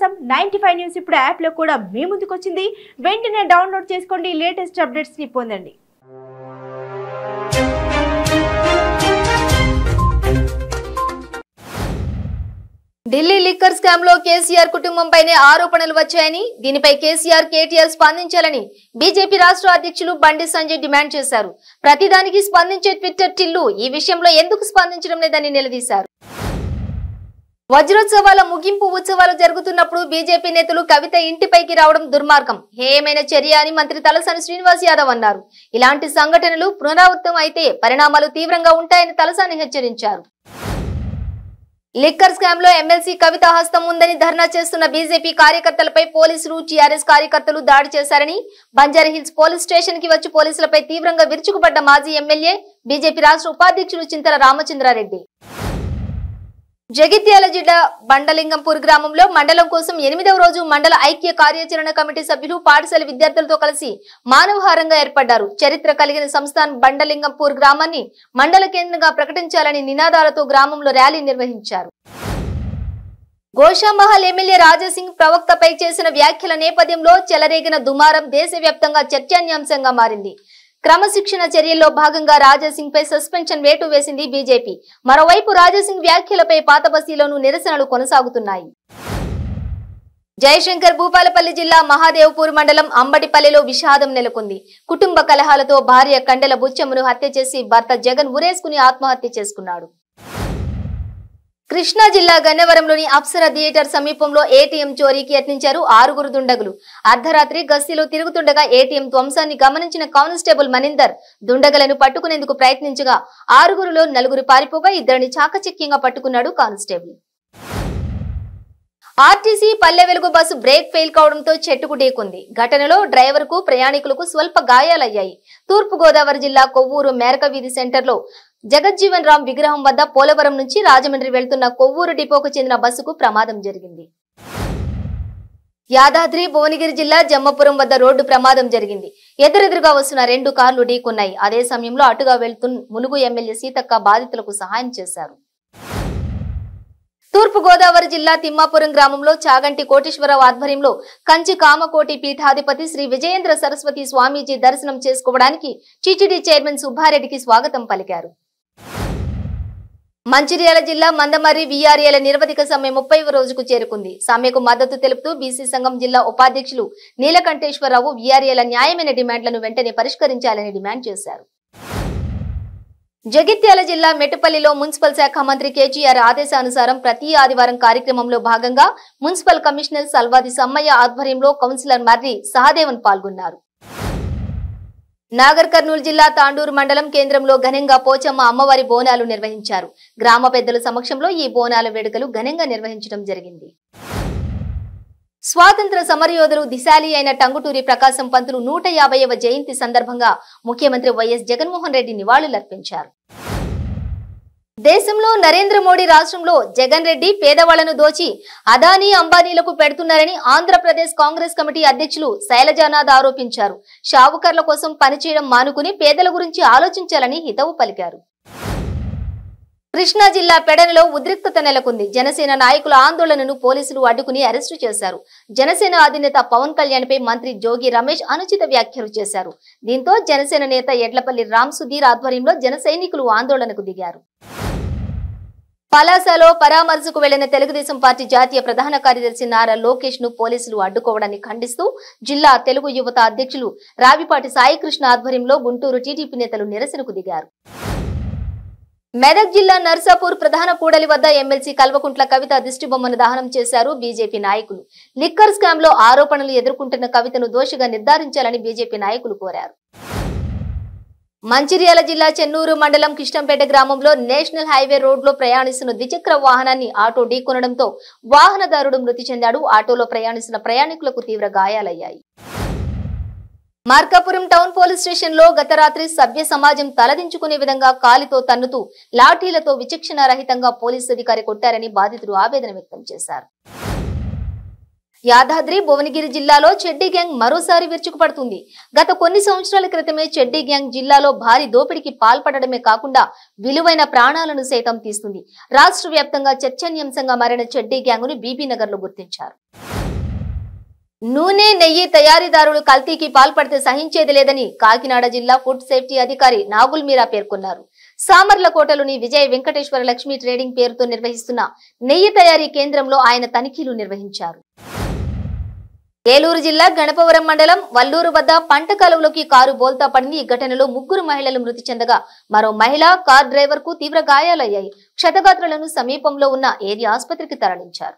కోసం 95 న్యూస్ ఇప్పుడు యాప్ లో కూడా మీ ముందుకు వచ్చింది. వెంటనే డౌన్లోడ్ చేసుకోండి, లేటెస్ట్ అప్డేట్స్ ని పొందండి. ఢిల్లీ లిక్కర్ స్కామ్ లో కేసీఆర్ కుటుంబంపైనే ఆరోపణలు వచ్చాయని, దీనిపై కేసీఆర్ కేటీఆర్ స్పందించాలని బీజేపీ రాష్ట్ర అధ్యక్షులు బండి సంజయ్ డిమాండ్ చేశారు. ప్రతిదానికి స్పందించే ట్విట్టర్ టిల్లు ఈ విషయంలో ఎందుకు స్పందించడం లేదని నిలదీశారు. వజ్రోత్సవాల ముగింపు ఉత్సవాలు జరుగుతున్నప్పుడు బీజేపీ నేతలు కవిత ఇంటిపైకి రావడం దుర్మార్గం, హేయమైన చర్య అని మంత్రి తలసాని శ్రీనివాస్ యాదవ్ అన్నారు. ఇలాంటి సంఘటనలు పునరావృతం అయితే పరిణామాలు తీవ్రంగా ఉంటాయని తలసాని హెచ్చరించారు. లిక్కర్ స్కామ్ లో ఎమ్మెల్సీ కవిత హస్తం ఉందని ధర్నా చేస్తున్న బీజేపీ కార్యకర్తలపై పోలీసులు, టీఆర్ఎస్ కార్యకర్తలు దాడి చేశారని, బంజారాహిల్స్ పోలీస్ స్టేషన్ కి వచ్చి పోలీసులపై తీవ్రంగా విరుచుకుపడ్డ మాజీ ఎమ్మెల్యే బీజేపీ రాష్ట్ర ఉపాధ్యక్షులు చింతల రామచంద్రారెడ్డి. జగిత్యాల జిల్లా బండలింగంపూర్ గ్రామంలో మండలం కోసం 8వ రోజు మండల ఐక్య కార్యాచరణ కమిటీ సభ్యులు పాఠశాల విద్యార్థులతో కలిసి మానవహారంగా ఏర్పడ్డారు. చరిత్ర కలిగిన సంస్థాన్ బండలింగంపూర్ గ్రామాన్ని మండల కేంద్రంగా ప్రకటించాలని నినాదాలతో గ్రామంలో ర్యాలీ నిర్వహించారు. గోషామహల్ ఎమ్మెల్యే రాజాసింగ్ ప్రవక్తపై చేసిన వ్యాఖ్యల నేపథ్యంలో చెలరేగిన దుమారం దేశవ్యాప్తంగా చర్చాన్యాంశంగా మారింది. క్రమశిక్షణ చర్యల్లో భాగంగా రాజాసింగ్ పై సస్పెన్షన్ వేటు వేసింది బీజేపీ. మరోవైపు రాజాసింగ్ వ్యాఖ్యలపై పాతబస్తీలోనూ నిరసనలు కొనసాగుతున్నాయి. జయశంకర్ భూపాలపల్లి జిల్లా మహాదేవ్పూర్ మండలం అంబడిపల్లిలో విషాదం నెలకొంది. కుటుంబ కలహాలతో భార్య కండెల బుచ్చమ్మను హత్య చేసి భర్త జగన్ ఉరేసుకుని ఆత్మహత్య చేసుకున్నాడు. కృష్ణా జిల్లా గన్నవరంలోని అప్సరా థియేటర్ సమీపంలో ఏటీఎం చోరీకి యత్నించారు 6 దుండగులు. అర్ధరాత్రి గస్తీలో తిరుగుతుండగా ఏటీఎం ధ్వంసాన్ని గమనించిన కానిస్టేబుల్ మనిందర్ దుండగులను పట్టుకునేందుకు ప్రయత్నించగా 6లో 4 పారిపోగా 2ని చాకచక్యంగా పట్టుకున్నాడు constable. RTC Palle Velugu bus brake fail కావడంతో చెట్టుకు ఢీకొంది. ఘటనలో డ్రైవర్ కు, ప్రయాణికులకు స్వల్ప గాయాలయ్యాయి. తూర్పు గోదావరి జిల్లా కొవ్వూరు మేరక వీధి సెంటర్లో జగజ్జీవన్ రామ్ విగ్రహం వద్ద పోలవరం నుంచి రాజమండ్రి వెళ్తున్న కొవ్వూరు డిపోకు చెందిన బస్సుకు ప్రమాదం జరిగింది. యాదాద్రి భువనగిరి జిల్లా జమ్మపురం వద్ద రోడ్డు ప్రమాదం జరిగింది. ఎదురెదురుగా వస్తున్న 2 కార్లు ఢీకొన్నాయి. అదే సమయంలో అటుగా వెళ్తున్న ములుగు ఎమ్మెల్యే సీతక్క బాధితులకు సహాయం చేశారు. తూర్పు గోదావరి జిల్లా తిమ్మాపురం గ్రామంలో చాగంటి కోటేశ్వరరావు ఆధ్వర్యంలో కంచి కామకోటి పీఠాధిపతి శ్రీ విజయేంద్ర సరస్వతి స్వామీజీ దర్శనం చేసుకోవడానికి టీటీడీ చైర్మన్ సుబ్బారెడ్డికి స్వాగతం పలికారు. మంచిర్యాల జిల్లా మందమర్రి వీఆర్ఏల నిరవధిక సమ్మె 30వ రోజుకు చేరుకుంది. సమ్మెకు మద్దతు తెలుపుతూ బీసీ సంఘం జిల్లా ఉపాధ్యక్షులు నీలకంఠేశ్వరరావు వీఆర్ఏల న్యాయమైన డిమాండ్లను వెంటనే పరిష్కరించాలని డిమాండ్ చేశారు. జగిత్యాల జిల్లా మెట్టుపల్లిలో మున్సిపల్ శాఖ మంత్రి కేటీఆర్ ఆదేశానుసారం ప్రతి ఆదివారం కార్యక్రమంలో భాగంగా మున్సిపల్ కమిషనర్ సల్వాది సమ్మయ్య ఆధ్వర్యంలో కౌన్సిలర్ మర్రి సహదేవన్ పాల్గొన్నారు. నాగర్ కర్నూలు జిల్లా తాండూరు మండలం కేంద్రంలో ఘనంగా పోచమ్మ అమ్మవారి బోనాలు నిర్వహించారు. గ్రామ పెద్దల సమక్షంలో ఈ బోనాల వేడుకలు ఘనంగా నిర్వహించడం జరిగింది. స్వాతంత్ర సమరయోధులు దిశాలి అయిన టంగుటూరి ప్రకాశం పంతులు 150వ జయంతి సందర్భంగా ముఖ్యమంత్రి వైఎస్ జగన్మోహన్ రెడ్డి నివాళులర్పించారు. దేశంలో నరేంద్ర మోడీ రాష్ట్రంలో జగన్ రెడ్డి పేదవాళ్లను దోచి అదానీ అంబానీలకు పెడుతున్నారని ఆంధ్రప్రదేశ్ కాంగ్రెస్ కమిటీ అధ్యక్షులు శైలజానాథ్ ఆరోపించారు. షావుకర్ల కోసం పనిచేయడం మానుకుని పేదల గురించి ఆలోచించాలని హితవు పలికారు. కృష్ణా జిల్లా పెడనలో ఉద్రిక్తత నెలకొంది. జనసేన నాయకుల ఆందోళనను పోలీసులు అడ్డుకుని అరెస్టు చేశారు. జనసేన అధినేత పవన్ కళ్యాణ్ పై మంత్రి జోగి రమేష్ అనుచిత వ్యాఖ్యలు చేశారు. దీంతో జనసేన నేత ఎడ్లపల్లి రామ్ సుధీర్ ఆధ్వర్యంలో జన సైనికులు ఆందోళనకు దిగారు. పలాసలో పరామర్శకు వెళ్లిన తెలుగుదేశం పార్టీ జాతీయ ప్రధాన కార్యదర్శి నారా లోకేష్ ను పోలీసులు అడ్డుకోవడాన్ని ఖండిస్తూ జిల్లా తెలుగు యువత అధ్యక్షులు రావిపాటి సాయికృష్ణ ఆధ్వర్యంలో గుంటూరు టీడీపీ నేతలు నిరసనకు దిగారు. మెదక్ జిల్లా నర్సాపూర్ ప్రధాన కూడలి వద్ద ఎమ్మెల్సీ కల్వకుంట్ల కవిత దిష్టిబొమ్మను దహనం చేశారు బీజేపీ నాయకులు. లిక్కర్ స్కామ్ లో ఆరోపణలు ఎదుర్కొంటున్న కవితను దోషిగా నిర్ధారించాలని బీజేపీ నాయకులు కోరారు. మంచిర్యాల జిల్లా చెన్నూరు మండలం కిష్టంపేట గ్రామంలో నేషనల్ హైవే రోడ్లో ప్రయాణిస్తున్న ద్విచక్ర వాహనాన్ని ఆటో ఢీకొనడంతో వాహనదారుడు మృతి చెందాడు. ఆటోలో ప్రయాణిస్తున్న ప్రయాణికులకు తీవ్ర గాయాలయ్యాయి. మార్కాపురం టౌన్ పోలీస్ స్టేషన్ లో గత రాత్రి సభ్య సమాజం తలదించుకునే విధంగా కాలితో తన్నుతూ లాఠీలతో విచక్షణారహితంగా పోలీసు అధికారి కొట్టారని బాధితులు ఆవేదన వ్యక్తం చేశారు. యాదాద్రి భువనగిరి జిల్లాలో చెడ్డీ గ్యాంగ్ మరోసారి విరుచుకుపడుతుంది. గత కొన్ని సంవత్సరాల క్రితమే చెడ్డీ గ్యాంగ్ జిల్లాలో భారీ దోపిడీకి పాల్పడడమే కాకుండా విలువైన ప్రాణాలను సైతం తీస్తుంది. రాష్ట్ర వ్యాప్తంగా చర్చనీయాంశంగా మారిన చెడ్డీ గ్యాంగ్ ను బీబీ నగర్ లో గుర్తించారు. నూనె నెయ్యి తయారీదారులు కల్తీకి పాల్పడితే సహించేది లేదని కాకినాడ జిల్లా ఫుడ్ సేఫ్టీ అధికారి నాగుల్ మీరా పేర్కొన్నారు. సామర్లకోటలోని విజయ వెంకటేశ్వర లక్ష్మి ట్రేడింగ్ పేరుతో నిర్వహిస్తున్న నెయ్యి తయారీ కేంద్రంలో ఆయన తనిఖీలు నిర్వహించారు. ఏలూరు జిల్లా గణపవరం మండలం వల్లూరు వద్ద పంట కాలువలోకి కారు బోల్తా పడింది. ఈ ఘటనలో 3 మహిళలు మృతి చెందగా మరో మహిళ కార్ డ్రైవర్ కు తీవ్ర గాయాలయ్యాయి. క్షతగాత్రులను సమీపంలో ఉన్న ఏరియా ఆసుపత్రికి తరలించారు.